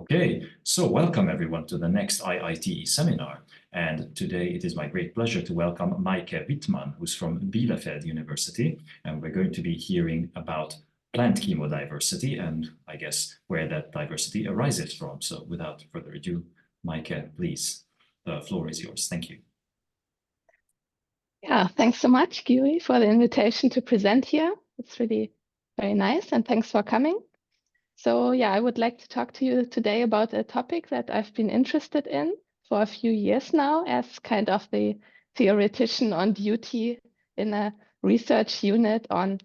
Okay, so welcome everyone to the next IITE seminar. And today it is my great pleasure to welcome Meike Wittmann, who's from Bielefeld University. And we're going to be hearing about plant chemodiversity and I guess where that diversity arises from. So without further ado, Meike, please, the floor is yours. Thank you. Yeah, thanks so much, Gui, for the invitation to present here. It's really very nice, and thanks for coming. So yeah, I would like to talk to you today about a topic that I've been interested in for a few years now as kind of the theoretician on duty in a research unit on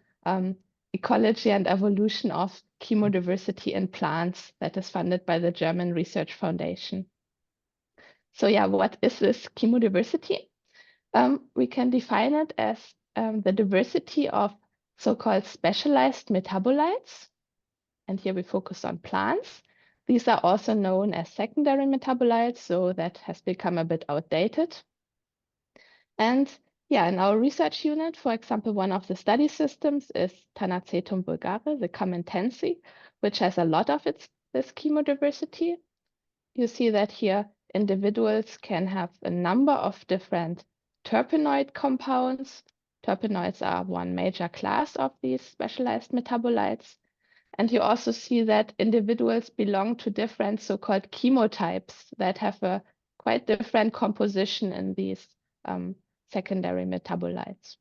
ecology and evolution of chemodiversity in plants that is funded by the German Research Foundation. So yeah, what is this chemodiversity? We can define it as the diversity of so-called specialized metabolites. And here we focus on plants. These are also known as secondary metabolites, so that has become a bit outdated. And yeah, in our research unit, for example, one of the study systems is Tanacetum vulgare, the Camenthensi, which has a lot of this chemodiversity. You see that here individuals can have a number of different terpenoid compounds. Terpenoids are one major class of these specialized metabolites. And you also see that individuals belong to different so-called chemotypes that have a quite different composition in these secondary metabolites.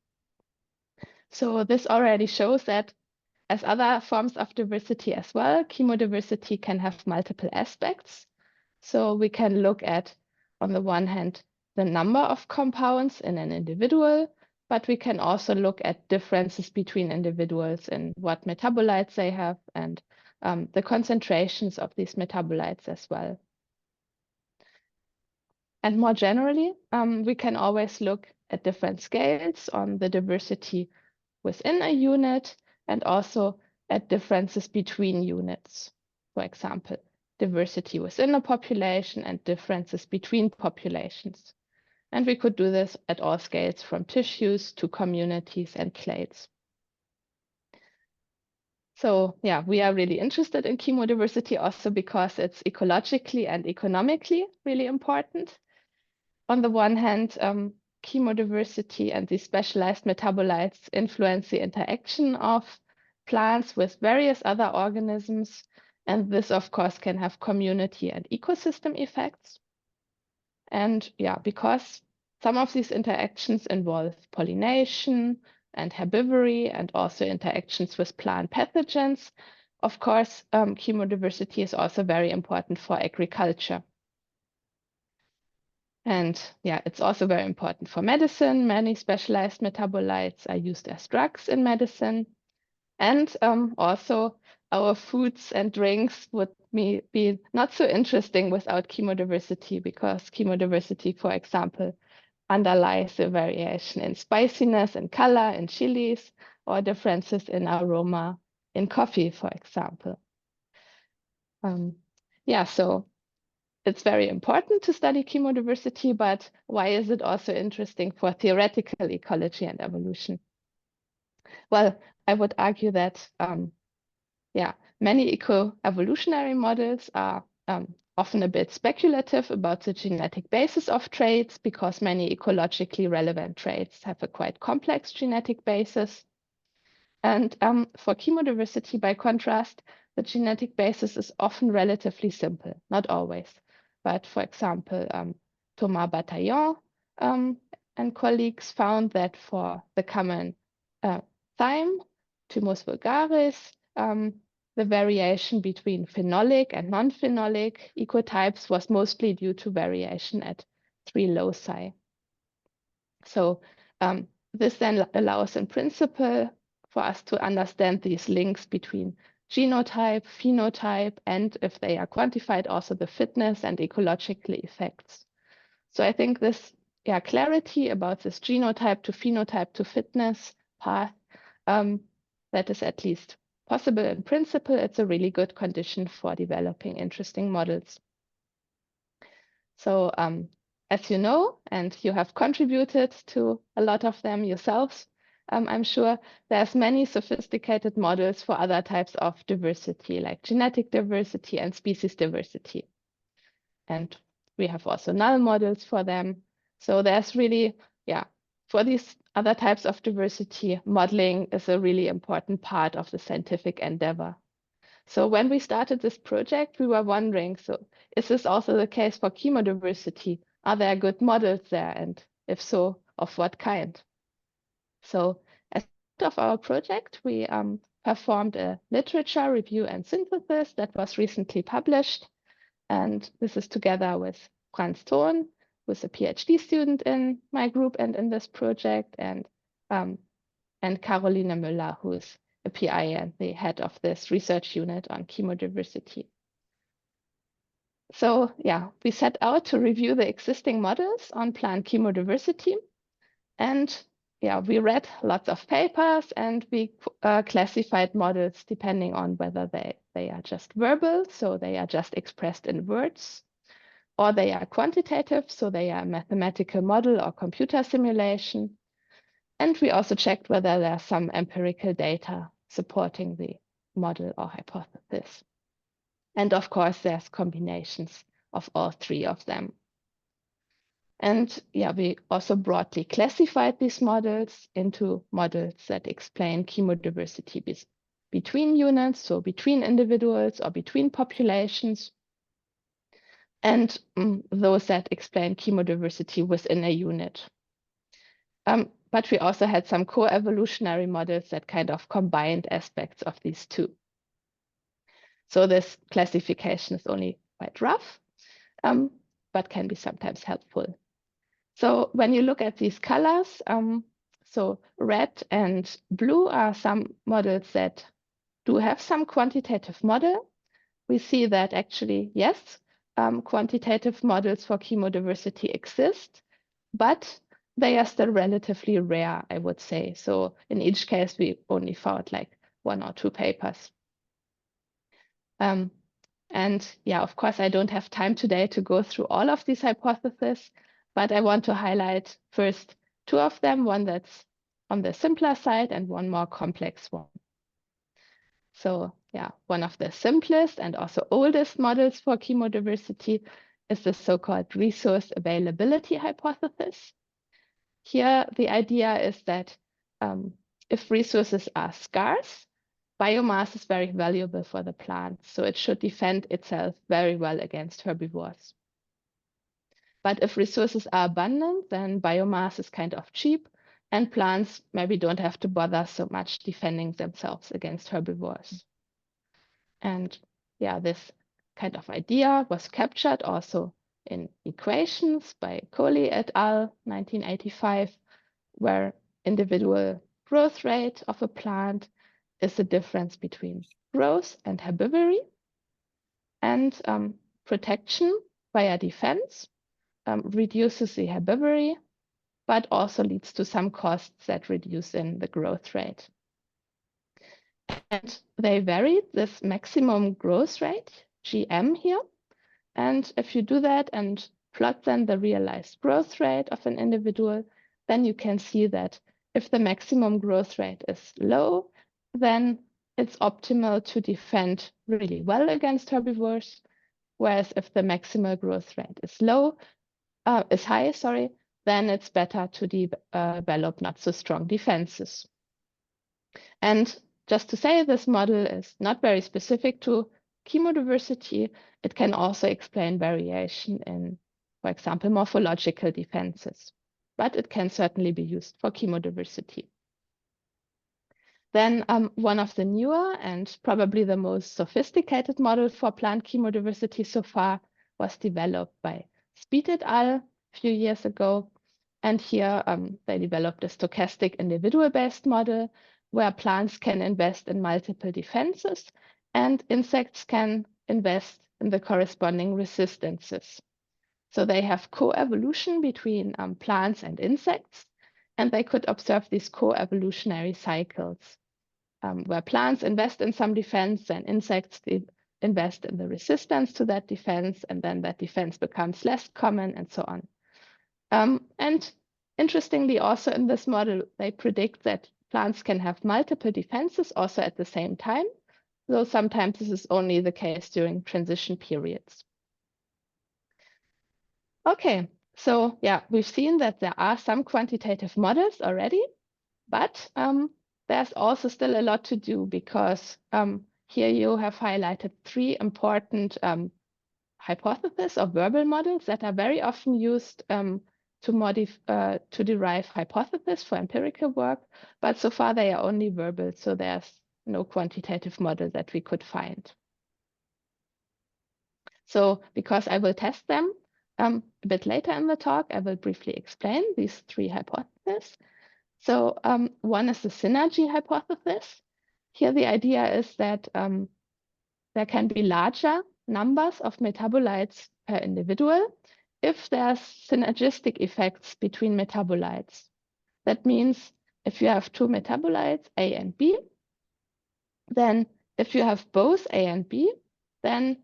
So this already shows that as other forms of diversity as well, chemodiversity can have multiple aspects. So we can look at, on the one hand, the number of compounds in an individual, but we can also look at differences between individuals in what metabolites they have and the concentrations of these metabolites as well. And more generally, we can always look at different scales on the diversity within a unit and also at differences between units. For example, diversity within a population and differences between populations. And we could do this at all scales from tissues to communities and clades. So yeah, we are really interested in chemodiversity also because it's ecologically and economically really important. On the one hand, chemodiversity and these specialized metabolites influence the interaction of plants with various other organisms. And this, of course, can have community and ecosystem effects. And yeah, because some of these interactions involve pollination and herbivory and also interactions with plant pathogens, of course, chemodiversity is also very important for agriculture. And yeah, it's also very important for medicine. Many specialized metabolites are used as drugs in medicine. And also our foods and drinks would be not so interesting without chemodiversity, because chemodiversity, for example, underlies the variation in spiciness and color in chilies or differences in aroma in coffee, for example. Yeah, so it's very important to study chemodiversity, but why is it also interesting for theoretical ecology and evolution? Well, I would argue that yeah, many eco-evolutionary models are often a bit speculative about the genetic basis of traits, because many ecologically relevant traits have a quite complex genetic basis. And for chemodiversity, by contrast, the genetic basis is often relatively simple, not always. But for example, Thomas Bataillon and colleagues found that for the common thyme, Thymus vulgaris, the variation between phenolic and non-phenolic ecotypes was mostly due to variation at 3 loci. So this then allows in principle for us to understand these links between genotype, phenotype, and if they are quantified, also the fitness and ecological effects. So I think this clarity about this genotype to phenotype to fitness path, that is at least possible in principle. It's a really good condition for developing interesting models. So as you know, and you have contributed to a lot of them yourselves, I'm sure there's many sophisticated models for other types of diversity, like genetic diversity and species diversity. And we have also null models for them. So there's really, for these other types of diversity, modeling is a really important part of the scientific endeavor. So when we started this project, we were wondering, so is this also the case for chemodiversity? Are there good models there? And if so, of what kind? So as part of our project, we performed a literature review and synthesis that was recently published. And this is together with Franz Thon, who's a PhD student in my group and in this project, and Caroline Müller, who is a PI and the head of this research unit on chemodiversity. So we set out to review the existing models on plant chemodiversity. And we read lots of papers and we classified models depending on whether they are just verbal, so they are just expressed in words, or they are quantitative, so they are a mathematical model or computer simulation. And we also checked whether there's some empirical data supporting the model or hypothesis. And of course, there's combinations of all three of them. And we also broadly classified these models into models that explain chemodiversity between units, so between individuals or between populations, and those that explain chemodiversity within a unit. But we also had some co-evolutionary models that kind of combined aspects of these two. So this classification is only quite rough, but can be sometimes helpful. So when you look at these colors, so red and blue are some models that do have some quantitative model. We see that actually, yes, quantitative models for chemodiversity exist, but they are still relatively rare, I would say. So in each case, we only found like 1 or 2 papers. And of course, I don't have time today to go through all of these hypotheses, but I want to highlight first 2 of them, one that's on the simpler side and one more complex one. So one of the simplest and also oldest models for chemodiversity is the so-called resource availability hypothesis. Here, the idea is that if resources are scarce, biomass is very valuable for the plant, so it should defend itself very well against herbivores. But if resources are abundant, then biomass is kind of cheap, and plants maybe don't have to bother so much defending themselves against herbivores. And this kind of idea was captured also in equations by Coley et al. 1985, where individual growth rate of a plant is the difference between growth and herbivory, and protection via defense reduces the herbivory, but also leads to some costs that reduce in the growth rate. And they varied this maximum growth rate, GM here. And if you do that and plot then the realized growth rate of an individual, then you can see that if the maximum growth rate is low, then it's optimal to defend really well against herbivores. Whereas if the maximal growth rate is high, then it's better to develop not so strong defenses. And just to say, this model is not very specific to chemodiversity. It can also explain variation in, for example, morphological defenses, but it can certainly be used for chemodiversity. Then one of the newer and probably the most sophisticated model for plant chemodiversity so far was developed by Speed et al. A few years ago. And here they developed a stochastic individual-based model where plants can invest in multiple defenses and insects can invest in the corresponding resistances. So they have co-evolution between plants and insects, and they could observe these co-evolutionary cycles where plants invest in some defense and insects invest in the resistance to that defense, and then that defense becomes less common and so on. And interestingly, also in this model, they predict that plants can have multiple defenses also at the same time, though sometimes this is only the case during transition periods. Okay, so yeah, we've seen that there are some quantitative models already, but there's also still a lot to do because here you have highlighted 3 important hypotheses or verbal models that are very often used to derive hypotheses for empirical work, but so far they are only verbal, so there's no quantitative model that we could find. So because I will test them a bit later in the talk, I will briefly explain these 3 hypotheses. So one is the synergy hypothesis. Here the idea is that there can be larger numbers of metabolites per individual if there's synergistic effects between metabolites. That means if you have 2 metabolites, A and B, then if you have both A and B, then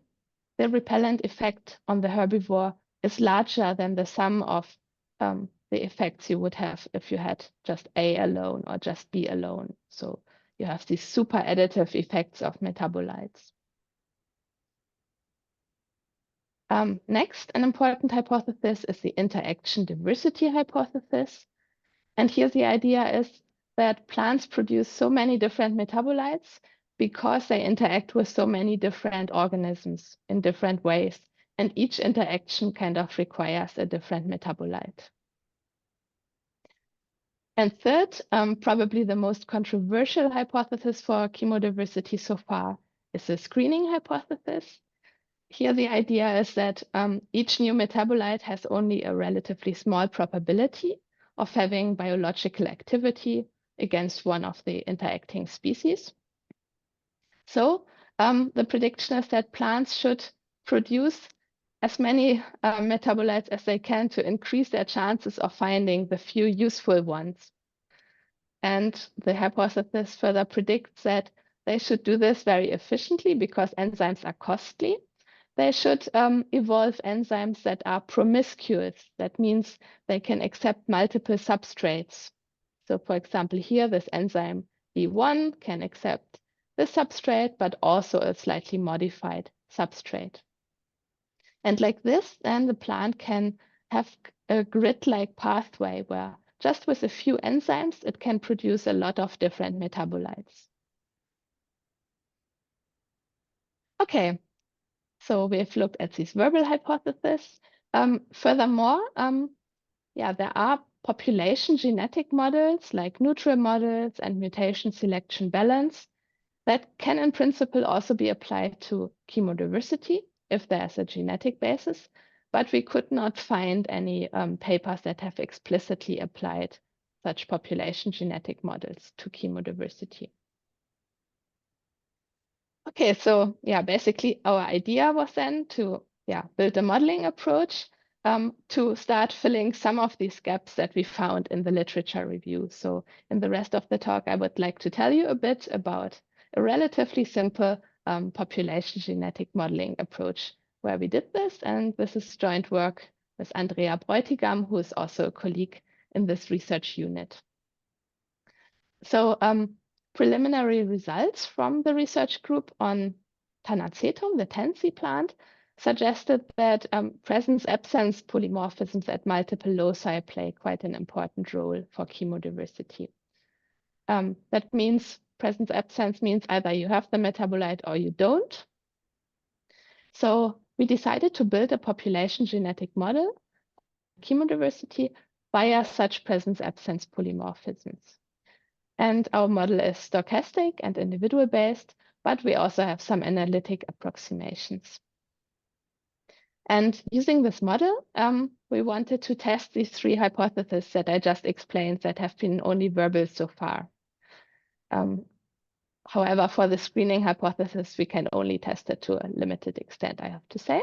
the repellent effect on the herbivore is larger than the sum of the effects you would have if you had just A alone or just B alone. So you have these super additive effects of metabolites. Next, an important hypothesis is the interaction diversity hypothesis. And here the idea is that plants produce so many different metabolites because they interact with so many different organisms in different ways. And each interaction kind of requires a different metabolite. And third, probably the most controversial hypothesis for chemodiversity so far is the screening hypothesis. Here the idea is that each new metabolite has only a relatively small probability of having biological activity against one of the interacting species. So the prediction is that plants should produce as many metabolites as they can to increase their chances of finding the few useful ones. And the hypothesis further predicts that they should do this very efficiently because enzymes are costly. They should evolve enzymes that are promiscuous. That means they can accept multiple substrates. So for example, here, this enzyme B1 can accept this substrate, but also a slightly modified substrate. And like this, then the plant can have a grid-like pathway where just with a few enzymes, it can produce a lot of different metabolites. Okay. So we've looked at these verbal hypotheses. Furthermore, there are population genetic models like neutral models and mutation selection balance that can in principle also be applied to chemodiversity if there's a genetic basis, but we could not find any papers that have explicitly applied such population genetic models to chemodiversity. Okay, so basically our idea was then to build a modeling approach to start filling some of these gaps that we found in the literature review. So in the rest of the talk, I would like to tell you a bit about a relatively simple population genetic modeling approach where we did this. And this is joint work with Andrea Bräutigam, who is also a colleague in this research unit. So preliminary results from the research group on Tanacetum, the tansy plant, suggested that presence-absence polymorphisms at multiple loci play quite an important role for chemodiversity. That means presence-absence means either you have the metabolite or you don't. So we decided to build a population genetic model, chemodiversity, via such presence-absence polymorphisms. And our model is stochastic and individual-based, but we also have some analytic approximations. And using this model, we wanted to test these 3 hypotheses that I just explained that have been only verbal so far. However, for the screening hypothesis, we can only test it to a limited extent, I have to say.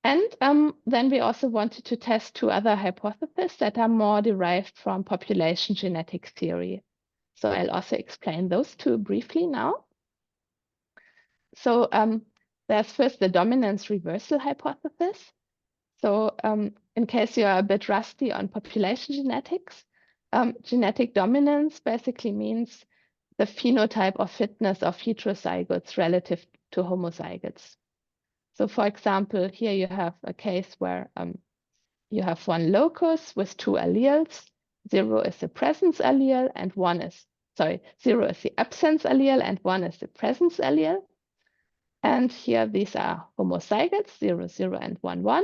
And then we also wanted to test 2 other hypotheses that are more derived from population genetic theory. So I'll also explain those 2 briefly now. So there's first the dominance reversal hypothesis. So in case you are a bit rusty on population genetics, Genetic dominance basically means the phenotype or fitness of heterozygotes relative to homozygotes. So for example, here you have a case where you have one locus with two alleles. 0 is the presence allele and 0 is the absence allele and 1 is the presence allele. And here these are homozygotes, 0, 0 and 1, 1.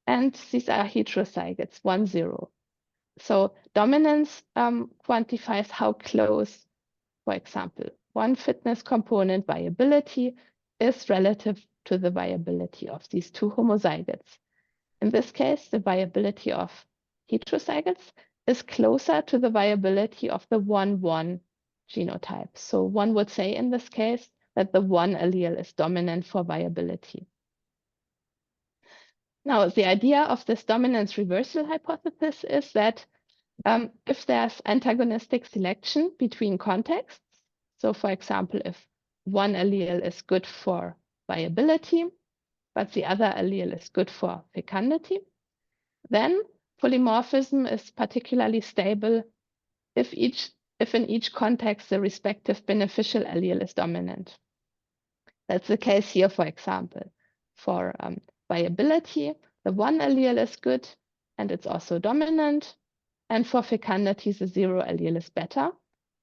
And these are heterozygotes, 1, 0. So dominance quantifies how close, for example, one fitness component, viability, is relative to the viability of these two homozygotes. In this case, the viability of heterozygotes is closer to the viability of the 1-1 genotype. So one would say in this case that the 1 allele is dominant for viability. Now, the idea of this dominance reversal hypothesis is that if there's antagonistic selection between contexts, so for example, if one allele is good for viability, but the other allele is good for fecundity, then polymorphism is particularly stable if in each context the respective beneficial allele is dominant. That's the case here, for example. For viability, the 1 allele is good and it's also dominant. And for fecundity, the 0 allele is better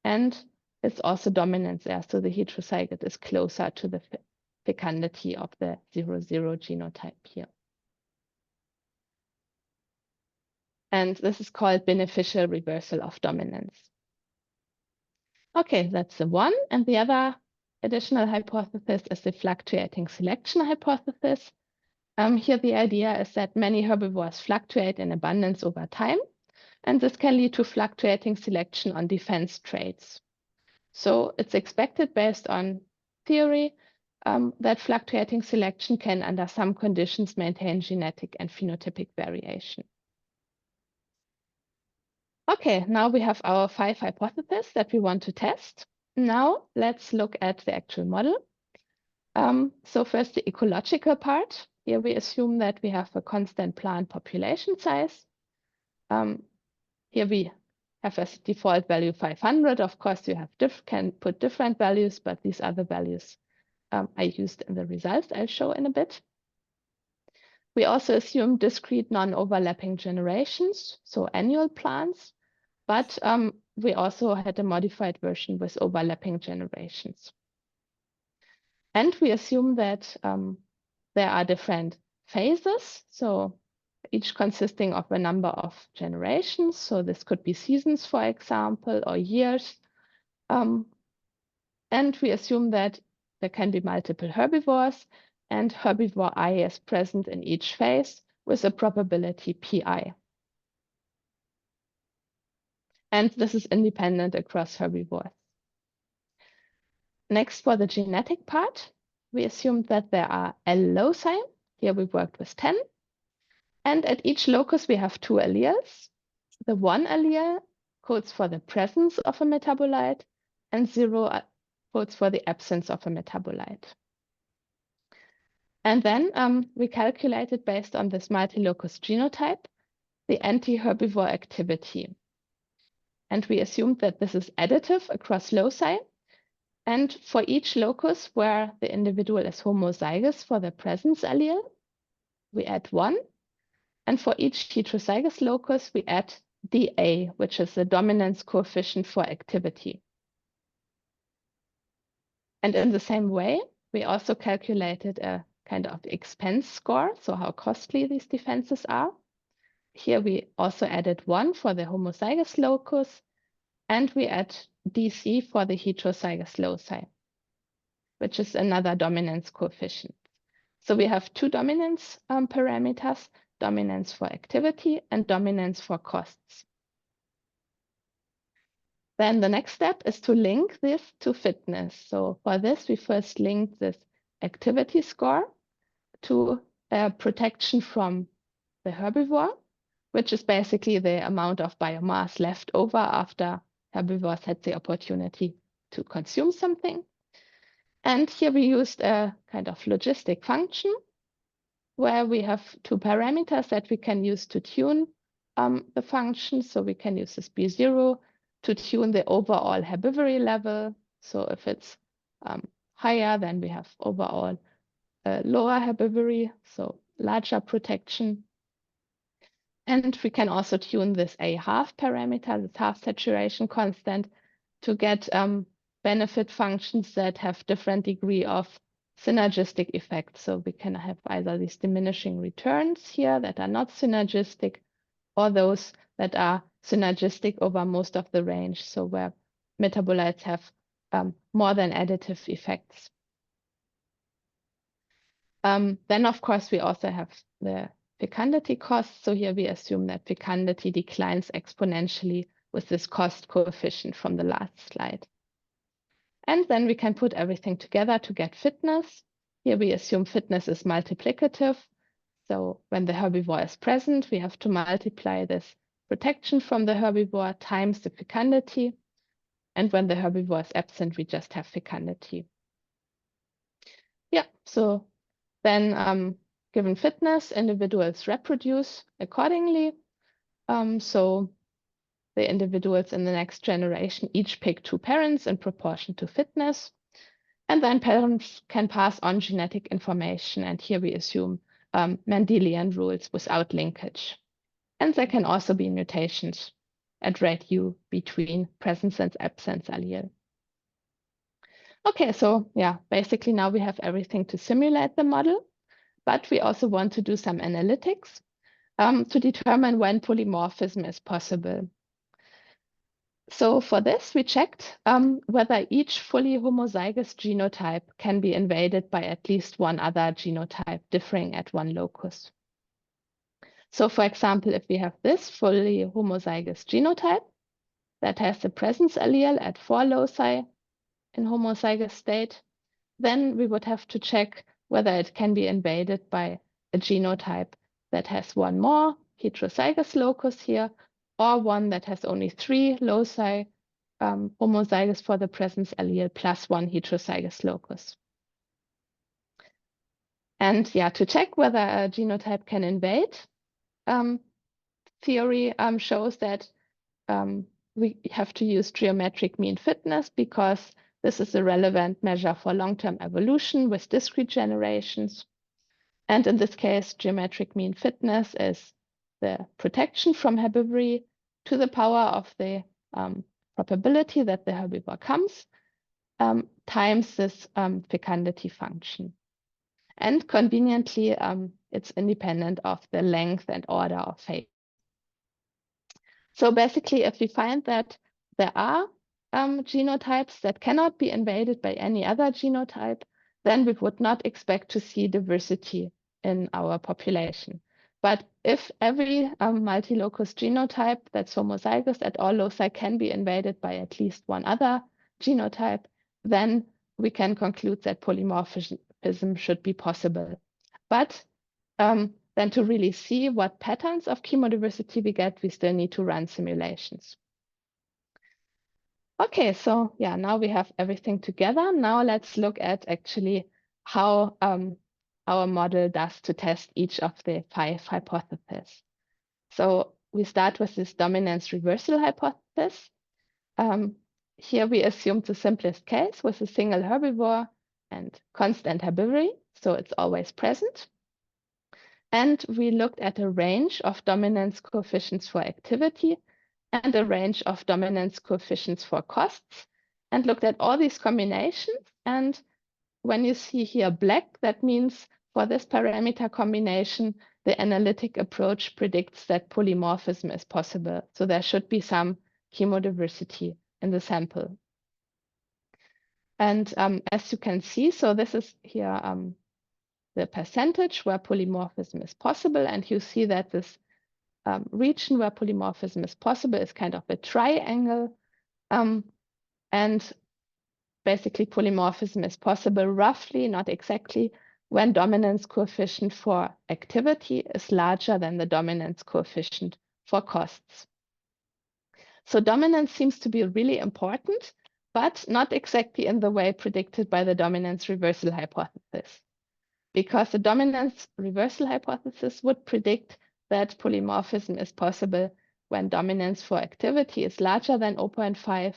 and it's also dominant there. So the heterozygote is closer to the fecundity of the 0, 0 genotype here. And this is called beneficial reversal of dominance. Okay, that's the one. And the other additional hypothesis is the fluctuating selection hypothesis. Here the idea is that many herbivores fluctuate in abundance over time, and this can lead to fluctuating selection on defense traits. So it's expected based on theory that fluctuating selection can, under some conditions, maintain genetic and phenotypic variation. Okay, now we have our 5 hypotheses that we want to test. Now let's look at the actual model. So first, the ecological part. Here we assume that we have a constant plant population size. Here we have as default value 500. Of course, you can put different values, but these are the values I used in the results I'll show in a bit. We also assume discrete non-overlapping generations, so annual plants, but we also had a modified version with overlapping generations. And we assume that there are different phases, so each consisting of a number of generations. So this could be seasons, for example, or years. And we assume that there can be multiple herbivores, and herbivore I is present in each phase with a probability pi. And this is independent across herbivores. Next, for the genetic part, we assumed that there are L loci. Here we worked with 10. And at each locus, we have 2 alleles. The 1 allele codes for the presence of a metabolite, and 0 codes for the absence of a metabolite. And then we calculated, based on this multi-locus genotype, the anti-herbivore activity. And we assumed that this is additive across loci. And for each locus where the individual is homozygous for the presence allele, we add 1. And for each heterozygous locus, we add dA, which is the dominance coefficient for activity. And in the same way, we also calculated a kind of expense score, so how costly these defenses are. Here we also added 1 for the homozygous locus, and we add DC for the heterozygous loci, which is another dominance coefficient. So we have 2 dominance parameters, dominance for activity and dominance for costs. Then the next step is to link this to fitness. So for this, we first link this activity score to protection from the herbivore, which is basically the amount of biomass left over after herbivores had the opportunity to consume something. And here we used a kind of logistic function where we have 2 parameters that we can use to tune the function. So we can use this B0 to tune the overall herbivory level. So if it's higher, then we have overall lower herbivory, so larger protection. And we can also tune this A half parameter, this half saturation constant, to get benefit functions that have different degree of synergistic effects. So we can have either these diminishing returns here that are not synergistic, or those that are synergistic over most of the range, so where metabolites have more than additive effects. Then, of course, we also have the fecundity cost. So here we assume that fecundity declines exponentially with this cost coefficient from the last slide. And then we can put everything together to get fitness. Here we assume fitness is multiplicative. So when the herbivore is present, we have to multiply this protection from the herbivore times the fecundity. And when the herbivore is absent, we just have fecundity. Yeah, so then given fitness, individuals reproduce accordingly. So the individuals in the next generation each pick 2 parents in proportion to fitness. And then parents can pass on genetic information. And here we assume Mendelian rules without linkage. And there can also be mutations at rate U between presence and absence allele. Okay, so yeah, basically now we have everything to simulate the model, but we also want to do some analytics to determine when polymorphism is possible. So for this, we checked whether each fully homozygous genotype can be invaded by at least one other genotype differing at one locus. So for example, if we have this fully homozygous genotype that has the presence allele at 4 loci in homozygous state, then we would have to check whether it can be invaded by a genotype that has 1 more heterozygous locus here, or one that has only 3 loci homozygous for the presence allele plus 1 heterozygous locus. And yeah, to check whether a genotype can invade, theory shows that we have to use geometric mean fitness because this is a relevant measure for long-term evolution with discrete generations. And in this case, geometric mean fitness is the protection from herbivory to the power of the probability that the herbivore comes times this fecundity function. And conveniently, it's independent of the length and order of phase. So basically, if we find that there are genotypes that cannot be invaded by any other genotype, then we would not expect to see diversity in our population. But if every multi-locus genotype that's homozygous at all loci can be invaded by at least one other genotype, then we can conclude that polymorphism should be possible. But then to really see what patterns of chemodiversity we get, we still need to run simulations. Okay, so yeah, now we have everything together. Now let's look at actually how our model does to test each of the 5 hypotheses. So we start with this dominance reversal hypothesis. Here we assume the simplest case with a single herbivore and constant herbivory, so it's always present. And we looked at a range of dominance coefficients for activity and a range of dominance coefficients for costs, and looked at all these combinations. And when you see here black, that means for this parameter combination, the analytic approach predicts that polymorphism is possible. So there should be some chemodiversity in the sample. And as you can see, so this is here the percentage where polymorphism is possible. And you see that this region where polymorphism is possible is kind of a triangle. And basically polymorphism is possible roughly, not exactly, when dominance coefficient for activity is larger than the dominance coefficient for costs. So dominance seems to be really important, but not exactly in the way predicted by the dominance reversal hypothesis. Because the dominance reversal hypothesis would predict that polymorphism is possible when dominance for activity is larger than 0.5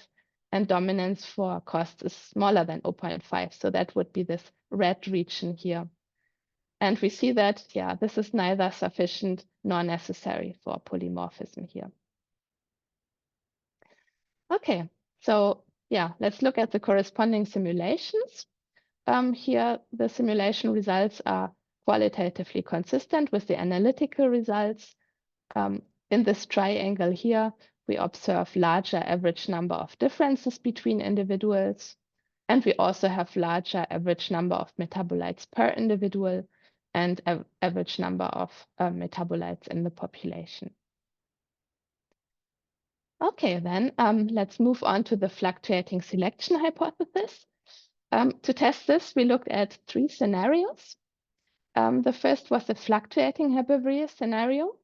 and dominance for cost is smaller than 0.5. So that would be this red region here. And we see that, yeah, this is neither sufficient nor necessary for polymorphism here. Okay, so yeah, let's look at the corresponding simulations. Here, the simulation results are qualitatively consistent with the analytical results. In this triangle here, we observe larger average number of differences between individuals. And we also have larger average number of metabolites per individual and average number of metabolites in the population. Okay, then let's move on to the fluctuating selection hypothesis. To test this, we looked at 3 scenarios. The first was the fluctuating herbivory scenario.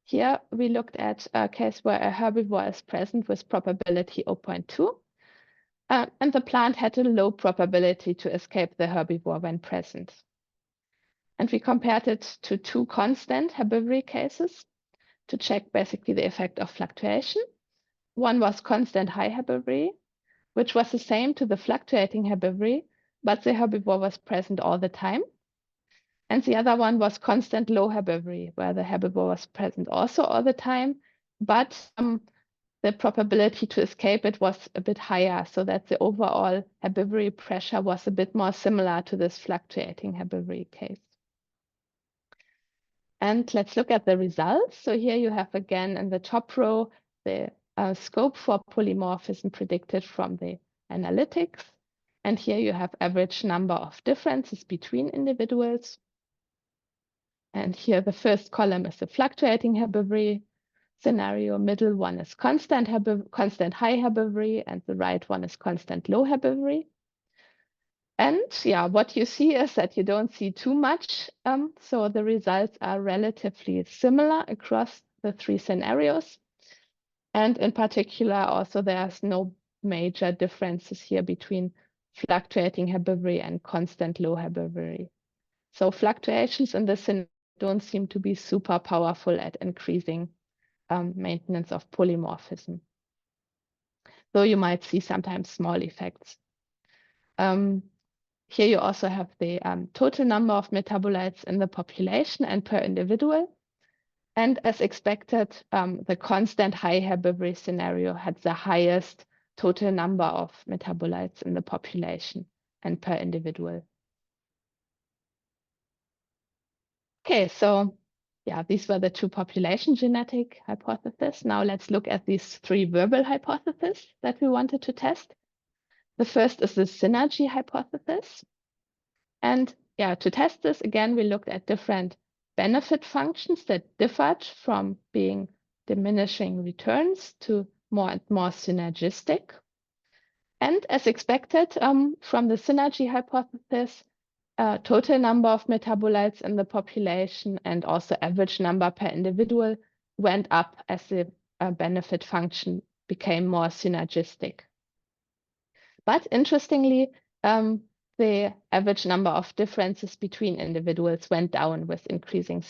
Here we looked at a case where a herbivore is present with probability 0.2, and the plant had a low probability to escape the herbivore when present. And we compared it to 2 constant herbivory cases to check basically the effect of fluctuation. One was constant high herbivory, which was the same to the fluctuating herbivory, but the herbivore was present all the time. And the other one was constant low herbivory, where the herbivore was present also all the time, but the probability to escape it was a bit higher, so that the overall herbivory pressure was a bit more similar to this fluctuating herbivory case. And let's look at the results. So here you have again in the top row the scope for polymorphism predicted from the analytics. And here you have average number of differences between individuals. And here the first column is the fluctuating herbivory scenario, middle one is constant high herbivory, and the right one is constant low herbivory. And yeah, what you see is that you don't see too much. So the results are relatively similar across the 3 scenarios. And in particular, also there's no major differences here between fluctuating herbivory and constant low herbivory. So fluctuations in the scenario don't seem to be super powerful at increasing maintenance of polymorphism, though you might see sometimes small effects. Here you also have the total number of metabolites in the population and per individual. And as expected, the constant high herbivory scenario had the highest total number of metabolites in the population and per individual. Okay, so yeah, these were the 2 population genetic hypotheses. Now let's look at these 3 verbal hypotheses that we wanted to test. The first is the synergy hypothesis. And yeah, to test this, again, we looked at different benefit functions that differed from being diminishing returns to more and more synergistic. And as expected, from the synergy hypothesis, total number of metabolites in the population and also average number per individual went up as the benefit function became more synergistic. But interestingly, the average number of differences between individuals went down with increasing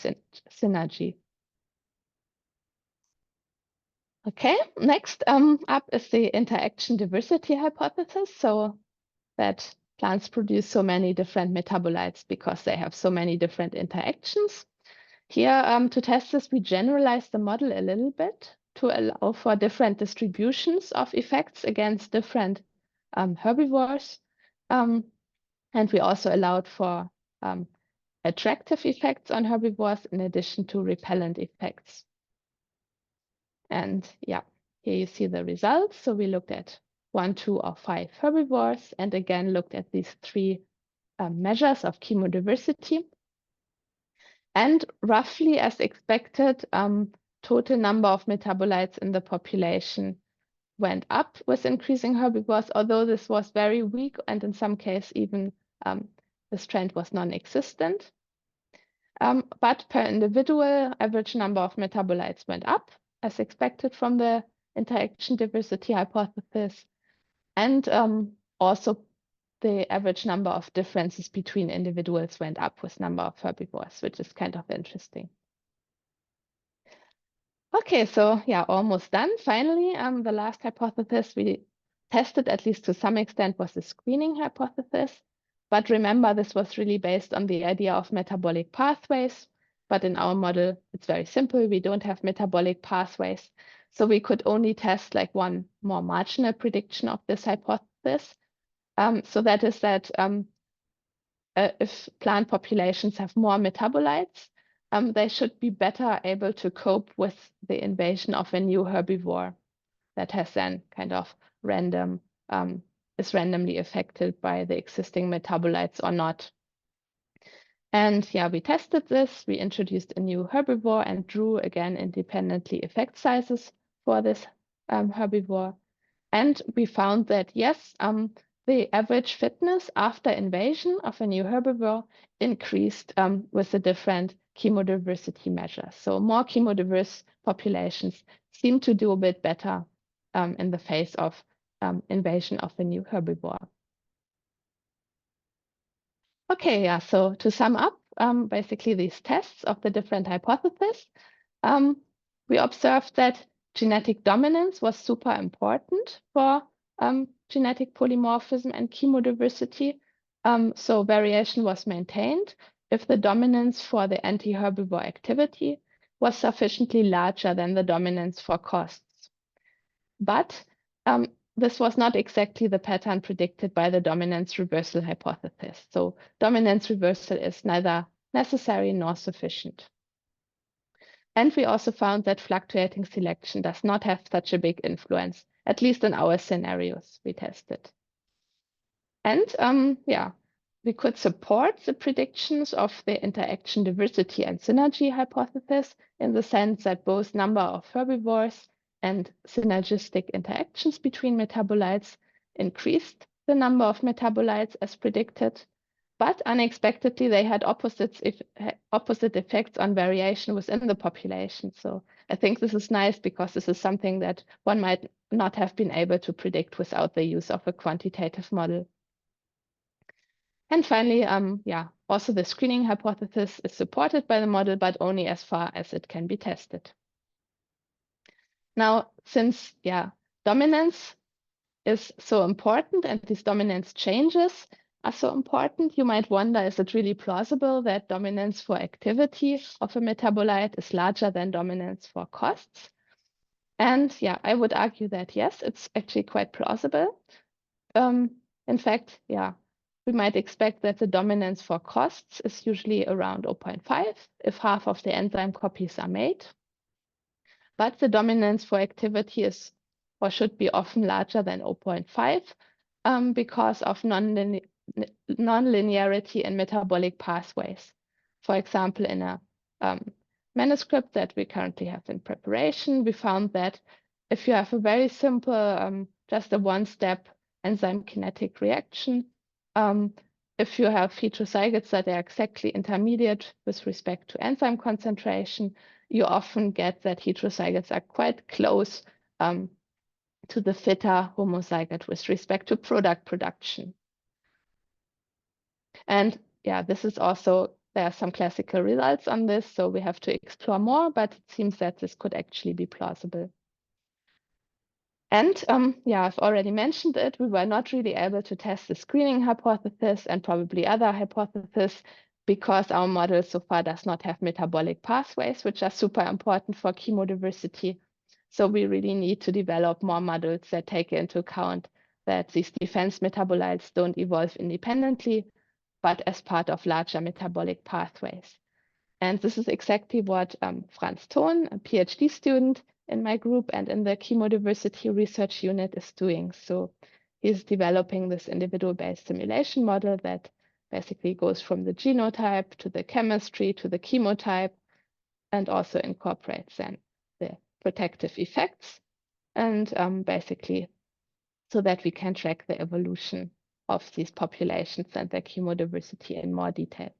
synergy. Okay, next up is the interaction diversity hypothesis. So that plants produce so many different metabolites because they have so many different interactions. Here, to test this, we generalized the model a little bit to allow for different distributions of effects against different herbivores. And we also allowed for attractive effects on herbivores in addition to repellent effects. And yeah, here you see the results. So we looked at 1, 2, or 5 herbivores, and again looked at these 3 measures of chemodiversity. And roughly as expected, total number of metabolites in the population went up with increasing herbivores, although this was very weak, and in some cases even this trend was non-existent. But per individual, average number of metabolites went up, as expected from the interaction diversity hypothesis. And also the average number of differences between individuals went up with number of herbivores, which is kind of interesting. Okay, so yeah, almost done. Finally, the last hypothesis we tested, at least to some extent, was the screening hypothesis. But remember, this was really based on the idea of metabolic pathways. But in our model, it's very simple. We don't have metabolic pathways. So we could only test like one more marginal prediction of this hypothesis. So that is that if plant populations have more metabolites, they should be better able to cope with the invasion of a new herbivore that has then kind of is randomly affected by the existing metabolites or not. And yeah, we tested this. We introduced a new herbivore and drew again independently effect sizes for this herbivore. And we found that yes, the average fitness after invasion of a new herbivore increased with the different chemodiversity measures. So more chemodiverse populations seem to do a bit better in the face of invasion of a new herbivore. Okay, yeah, so to sum up, basically these tests of the different hypotheses, we observed that genetic dominance was super important for genetic polymorphism and chemodiversity. So variation was maintained if the dominance for the anti-herbivore activity was sufficiently larger than the dominance for costs. But this was not exactly the pattern predicted by the dominance reversal hypothesis. So dominance reversal is neither necessary nor sufficient. And we also found that fluctuating selection does not have such a big influence, at least in our scenarios we tested. And yeah, we could support the predictions of the interaction diversity and synergy hypothesis in the sense that both number of herbivores and synergistic interactions between metabolites increased the number of metabolites as predicted, but unexpectedly they had opposite effects on variation within the population. So I think this is nice because this is something that one might not have been able to predict without the use of a quantitative model. And finally, yeah, also the screening hypothesis is supported by the model, but only as far as it can be tested. Now, since dominance is so important and these dominance changes are so important, you might wonder, is it really plausible that dominance for activity of a metabolite is larger than dominance for costs? And yeah, I would argue that yes, it's actually quite plausible. In fact, yeah, we might expect that the dominance for costs is usually around 0.5 if half of the enzyme copies are made. But the dominance for activity is or should be often larger than 0.5 because of non-linearity in metabolic pathways. For example, in a manuscript that we currently have in preparation, we found that if you have a very simple, just a one-step enzyme kinetic reaction, if you have heterozygotes that are exactly intermediate with respect to enzyme concentration, you often get that heterozygotes are quite close to the fitter homozygote with respect to product production. And yeah, this is also, there are some classical results on this, so we have to explore more, but it seems that this could actually be plausible. And yeah, I've already mentioned it. We were not really able to test the screening hypothesis and probably other hypotheses because our model so far does not have metabolic pathways, which are super important for chemodiversity. So we really need to develop more models that take into account that these defense metabolites don't evolve independently, but as part of larger metabolic pathways. And this is exactly what Franz Thon, a PhD student in my group and in the Chemodiversity research unit, is doing. So he's developing this individual-based simulation model that basically goes from the genotype to the chemistry to the chemotype and also incorporates then the protective effects and basically so that we can track the evolution of these populations and their chemodiversity in more detail.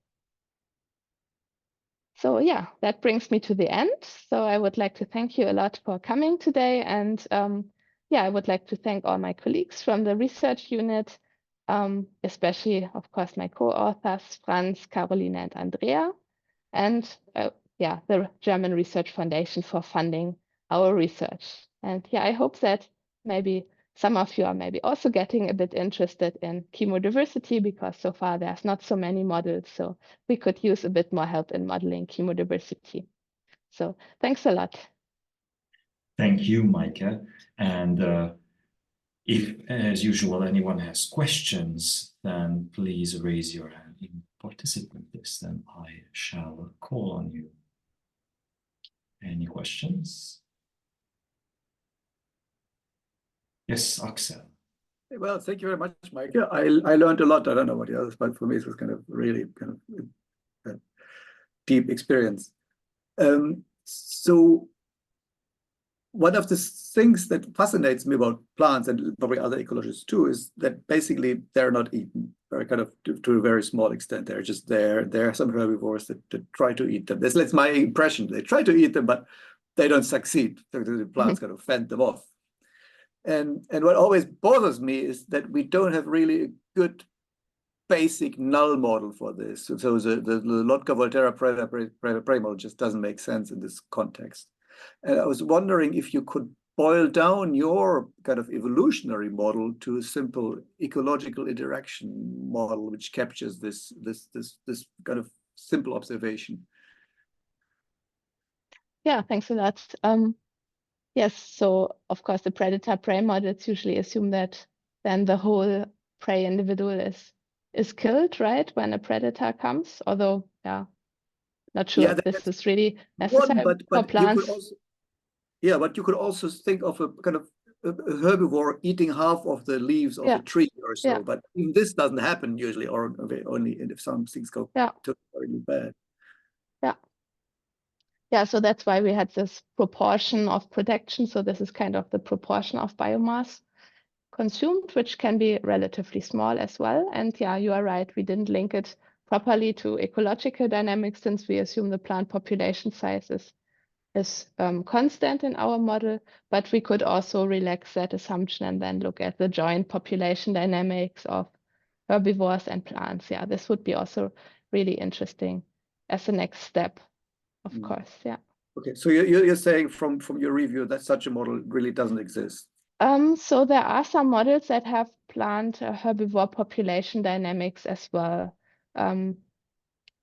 So yeah, that brings me to the end. So I would like to thank you a lot for coming today. And yeah, I would like to thank all my colleagues from the research unit, especially, of course, my co-authors, Franz, Carolina, and Andrea. And yeah, the German Research Foundation for funding our research. And yeah, I hope that maybe some of you are maybe also getting a bit interested in chemodiversity, because so far there's not so many models. So we could use a bit more help in modeling chemodiversity. So thanks a lot. Thank you, Meike. And if, as usual, anyone has questions, then please raise your hand in participant list and I shall call on you. Any questions? Yes, Axel. Well, thank you very much, Mike. Yeah, I learned a lot. I don't know what the others, but for me, it was kind of really kind of a deep experience. So one of the things that fascinates me about plants, and probably other ecologists too, is that basically they're not eaten, or kind of to a very small extent. They're just there. There are some herbivores that try to eat them. That's my impression. They try to eat them, but they don't succeed. The plants kind of fend them off. And what always bothers me is that we don't have really a good basic null model for this. So the Lotka-Volterra prey model just doesn't make sense in this context. And I was wondering if you could boil down your kind of evolutionary model to a simple ecological interaction model, which captures this kind of simple observation. Yeah, thanks a lot. Yes, so of course the predator-prey models usually assume that then the whole prey individual is killed, right, when a predator comes. Although, yeah, not sure if this is really necessary for plants. But you could also think of a kind of a herbivore eating half of the leaves of a tree or so. But this doesn't happen usually, or only if some things go terribly bad. Yeah, so that's why we had this proportion of protection. So this is kind of the proportion of biomass consumed, which can be relatively small as well. And yeah, you are right. We didn't link it properly to ecological dynamics, since we assume the plant population size is constant in our model. But we could also relax that assumption and then look at the joint population dynamics of herbivores and plants. Yeah, this would be also really interesting as the next step. Of course, yeah. Okay, so you're saying from your review that such a model really doesn't exist? So there are some models that have plant herbivore population dynamics as well.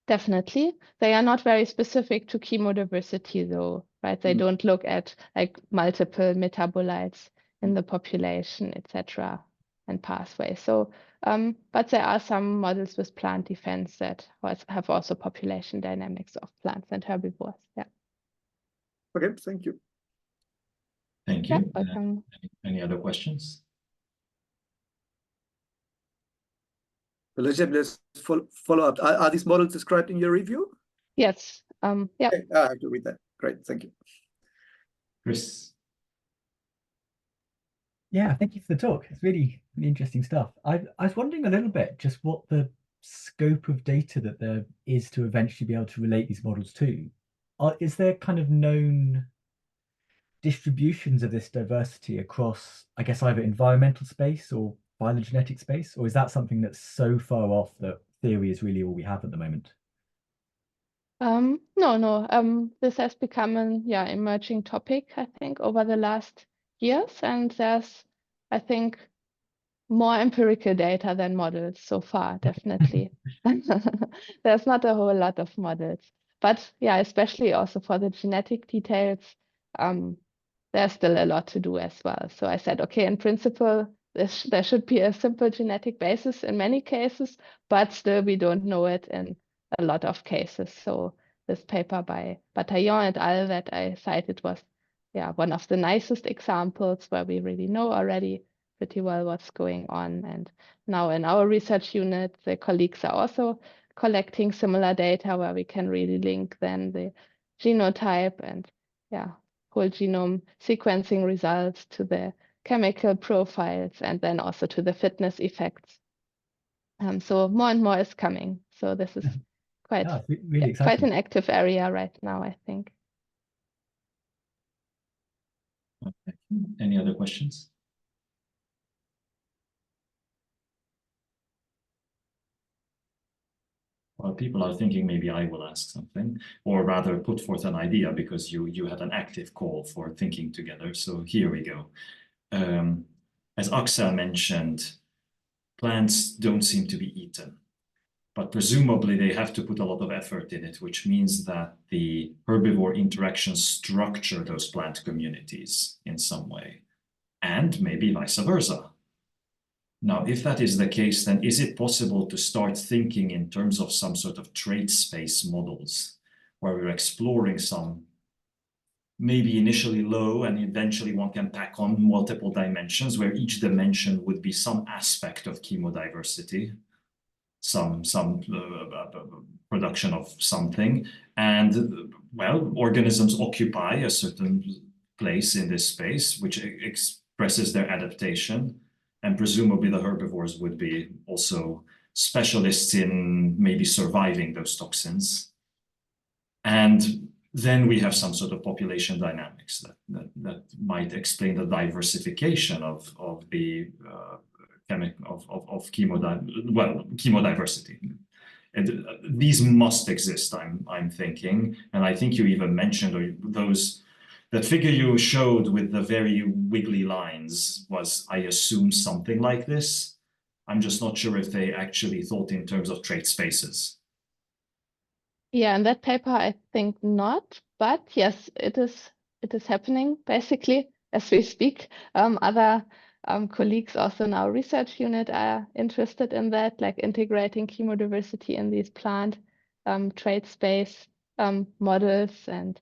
Definitely. They are not very specific to chemodiversity though, right? They don't look at like multiple metabolites in the population, etc., and pathways. So, but there are some models with plant defense that have also population dynamics of plants and herbivores. Yeah. Okay, thank you. Thank you. Yeah, any other questions? Let's follow up. Are these models described in your review? Yes. Yeah. Okay, I have to read that. Great, thank you. Chris. Yeah, thank you for the talk. It's really interesting stuff. I was wondering a little bit just what the scope of data that there is to eventually be able to relate these models to. Is there kind of known distributions of this diversity across, I guess, either environmental space or phylogenetic space, or is that something that's so far off that theory is really all we have at the moment? No. This has become an emerging topic, I think, over the last years, and there's, I think, more empirical data than models so far, definitely. There's not a whole lot of models, but yeah, especially also for the genetic details, there's still a lot to do as well. So I said, okay, in principle, there should be a simple genetic basis in many cases, but still we don't know it in a lot of cases. So this paper by Bataillon et al. That I cited was one of the nicest examples where we really know already pretty well what's going on. And now in our research unit, the colleagues are also collecting similar data where we can really link then the genotype and whole genome sequencing results to the chemical profiles and then also to the fitness effects. So more and more is coming. So this is quite an active area right now, I think. Any other questions? Well, people are thinking maybe I will ask something, or rather put forth an idea, because you had an active call for thinking together. So here we go. As Axel mentioned, plants don't seem to be eaten, but presumably they have to put a lot of effort in it, which means that the herbivore interactions structure those plant communities in some way, and maybe vice versa. Now, if that is the case, then is it possible to start thinking in terms of some sort of trait space models, where we're exploring some maybe initially low and eventually one can pack on multiple dimensions, where each dimension would be some aspect of chemodiversity, some production of something, and well, organisms occupy a certain place in this space, which expresses their adaptation. And presumably the herbivores would be also specialists in maybe surviving those toxins. And then we have some sort of population dynamics that might explain the diversification of chemodiversity. And these must exist, I'm thinking. And I think you even mentioned that figure you showed with the very wiggly lines was, I assume, something like this. I'm just not sure if they actually thought in terms of trait spaces. Yeah, in that paper, I think not, but yes, it is happening basically as we speak. Other colleagues also in our research unit are interested in that, like integrating chemodiversity in these plant trait space models and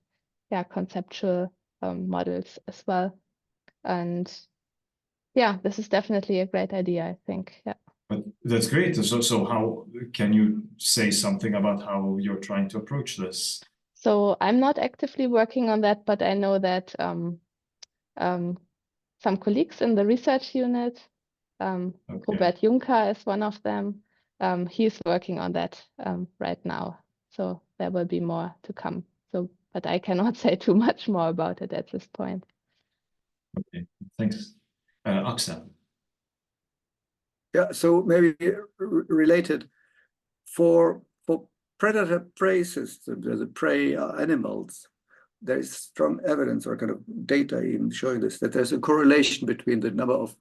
conceptual models as well. And yeah, this is definitely a great idea, I think. Yeah. But that's great. So how can you say something about how you're trying to approach this? So I'm not actively working on that, but I know that some colleagues in the research unit, Robert Juncker is one of them. He's working on that right now. So there will be more to come. But I cannot say too much more about it at this point. Okay, thanks. Axel. Yeah, so maybe related for predator-prey systems, the prey animals, there is strong evidence or kind of data even showing this, that there's a correlation between the number of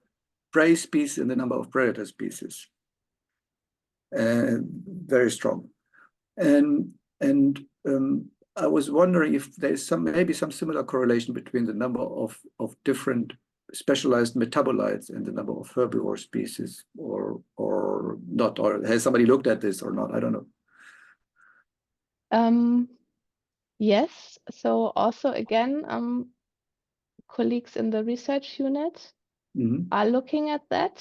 prey species and the number of predator species. Very strong. And I was wondering if there's maybe some similar correlation between the number of different specialized metabolites and the number of herbivore species, or not, or has somebody looked at this or not? I don't know. Yes, so also again, colleagues in the research unit are looking at that.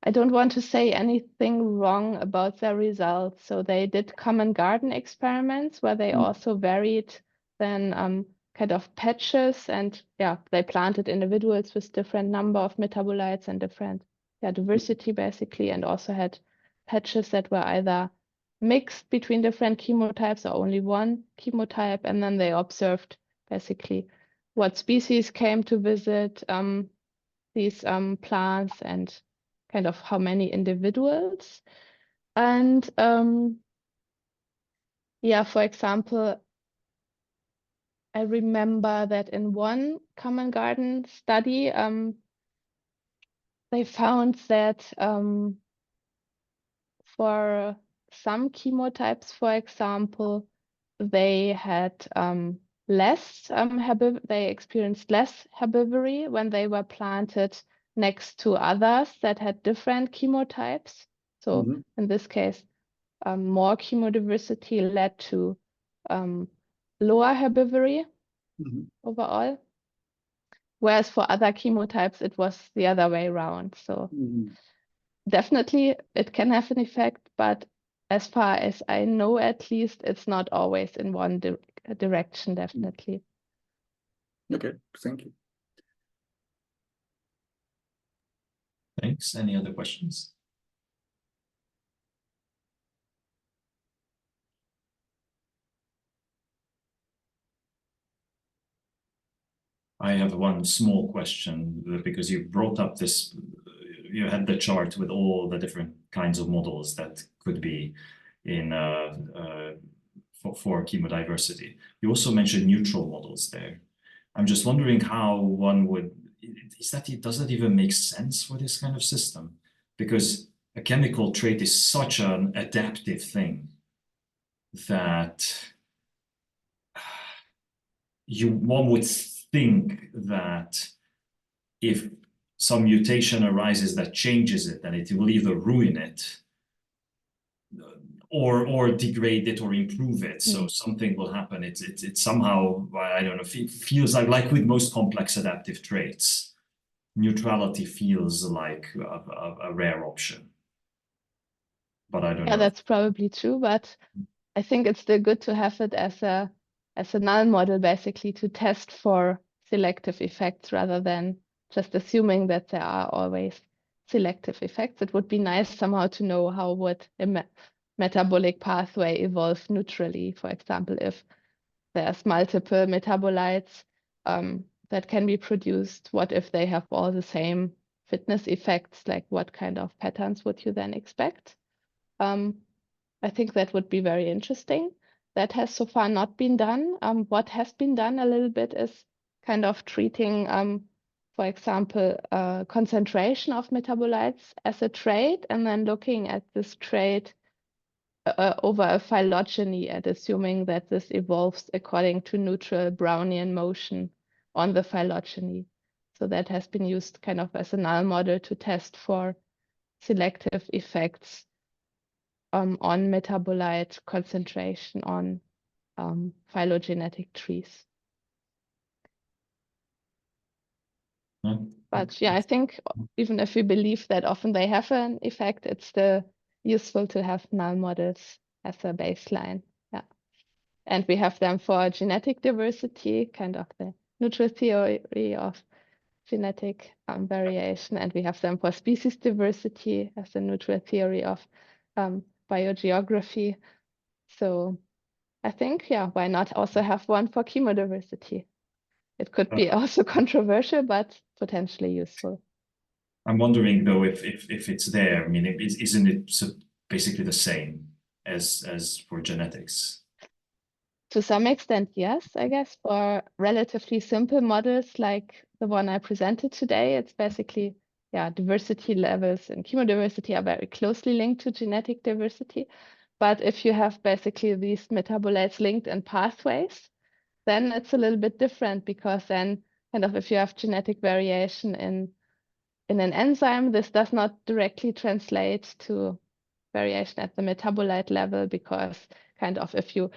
I don't want to say anything wrong about their results. So they did common garden experiments where they also varied then kind of patches, and they planted individuals with different number of metabolites and different diversity basically, and also had patches that were either mixed between different chemotypes or only one chemotype, and then they observed basically what species came to visit these plants and kind of how many individuals. And for example, I remember that in one common garden study, they found that for some chemotypes, for example, they had they experienced less herbivory when they were planted next to others that had different chemotypes. So in this case, more chemodiversity led to lower herbivory overall. Whereas for other chemotypes, it was the other way around. So definitely it can have an effect, but as far as I know, at least, it's not always in one direction, definitely. Okay, thank you. Thanks. Any other questions? I have one small question, because you brought up this, you had the chart with all the different kinds of models that could be in for chemodiversity. You also mentioned neutral models there. I'm just wondering how one would, does that even make sense for this kind of system? Because a chemical trait is such an adaptive thing that one would think that if some mutation arises that changes it, then it will either ruin it or degrade it or improve it. So something will happen. It's somehow, I don't know, feels like with most complex adaptive traits, neutrality feels like a rare option. But I don't know. Yeah, that's probably true, but I think it's still good to have it as a null model, basically, to test for selective effects rather than just assuming that there are always selective effects. It would be nice somehow to know how would a metabolic pathway evolve neutrally. For example, if there's multiple metabolites that can be produced, what if they have all the same fitness effects? Like, what kind of patterns would you then expect? I think that would be very interesting. That has so far not been done. What has been done a little bit is kind of treating, for example, concentration of metabolites as a trait, and then looking at this trait over a phylogeny and assuming that this evolves according to neutral Brownian motion on the phylogeny. So that has been used kind of as a null model to test for selective effects on metabolite concentration on phylogenetic trees. But yeah, I think even if we believe that often they have an effect, it's still useful to have null models as a baseline. Yeah, and we have them for genetic diversity, kind of the neutral theory of genetic variation, and we have them for species diversity as a neutral theory of biogeography. So I think, yeah, why not also have one for chemodiversity? It could be also controversial, but potentially useful. I'm wondering though if it's there. I mean, isn't it basically the same as for genetics? To some extent, yes, I guess. For relatively simple models like the one I presented today, it's basically, yeah, diversity levels and chemodiversity are very closely linked to genetic diversity. But if you have basically these metabolites linked in pathways, then it's a little bit different, because then kind of if you have genetic variation in an enzyme, this does not directly translate to variation at the metabolite level, because kind of if you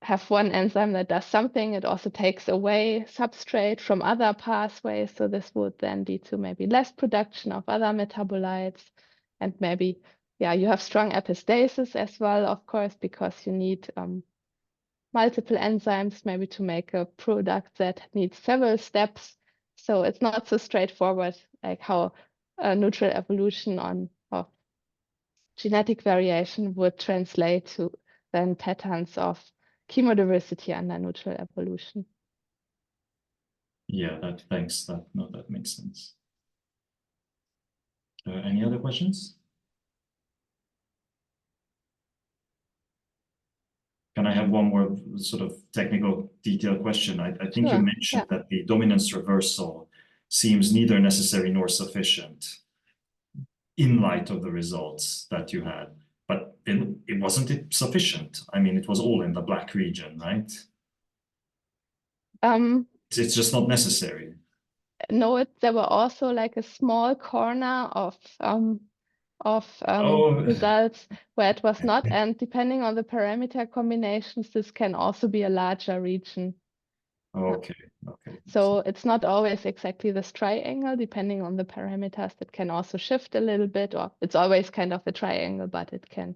have one enzyme that does something, it also takes away substrate from other pathways. So this would then lead to maybe less production of other metabolites. And maybe, yeah, you have strong epistasis as well, of course, because you need multiple enzymes maybe to make a product that needs several steps. So it's not so straightforward, like how a neutral evolution of genetic variation would translate to then patterns of chemodiversity under neutral evolution. Yeah, thanks. That makes sense. Any other questions? Can I have one more sort of technical detail question? I think Sure, you mentioned yeah. that the dominance reversal seems neither necessary nor sufficient in light of the results that you had. But it wasn't sufficient. I mean, it was all in the black region, right? It's just not necessary. No, there were also like a small corner of results where it was not, and depending on the parameter combinations, this can also be a larger region. Okay. So it's not always exactly this triangle. Depending on the parameters, it can also shift a little bit, or it's always kind of a triangle, but it can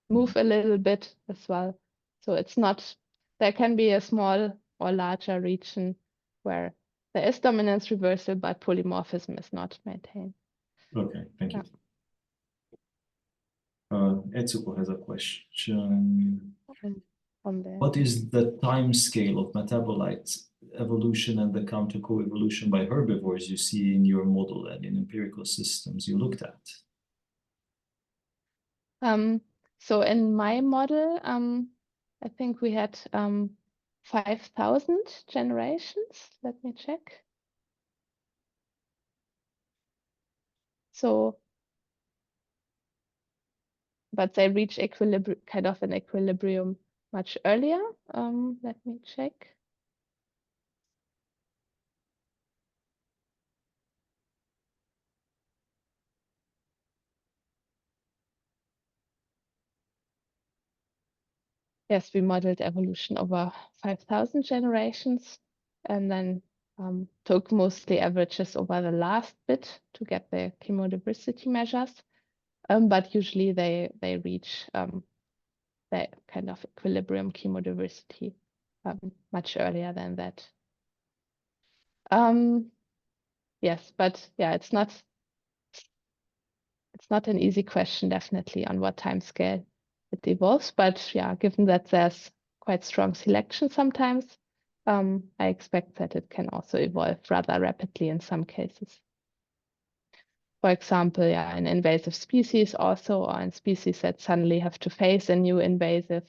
move a little bit as well. So it's not, there can be a small or larger region where there is dominance reversal, but polymorphism is not maintained. Okay, thank you. Etsuko has a question. What is the time scale of metabolite evolution and the counter co-evolution by herbivores you see in your model and in empirical systems you looked at? So in my model, I think we had 5,000 generations. Let me check. So, but they reach equilibrium, kind of an equilibrium much earlier. Let me check. Yes, we modeled evolution over 5,000 generations and then took mostly averages over the last bit to get the chemodiversity measures. But usually they reach the kind of equilibrium chemodiversity much earlier than that. Yes, but yeah, it's not an easy question, definitely, on what time scale it evolves. But yeah, given that there's quite strong selection sometimes, I expect that it can also evolve rather rapidly in some cases. For example, yeah, in invasive species also, or in species that suddenly have to face a new invasive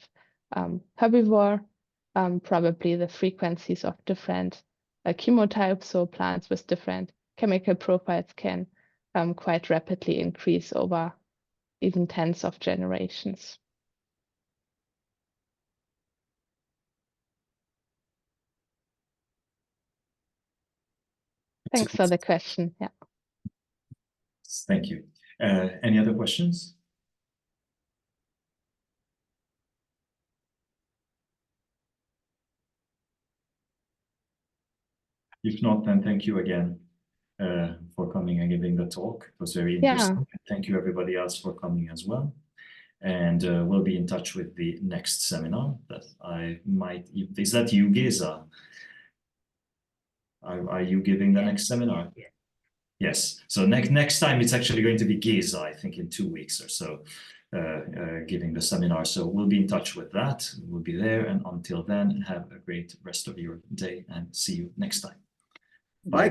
herbivore, probably the frequencies of different chemotypes, so plants with different chemical profiles can quite rapidly increase over even tens of generations. Thanks for the question. Yeah. Thank you. Any other questions? If not, then thank you again for coming and giving the talk. It was very interesting. Yeah. Thank you everybody else for coming as well. And we'll be in touch with the next seminar that I might, is that you, Geza? Are you giving the next seminar? Yeah. Yes. So next time it's actually going to be Geza, I think in 2 weeks or so, giving the seminar. So we'll be in touch with that. We'll be there. And until then, have a great rest of your day and see you next time. Bye.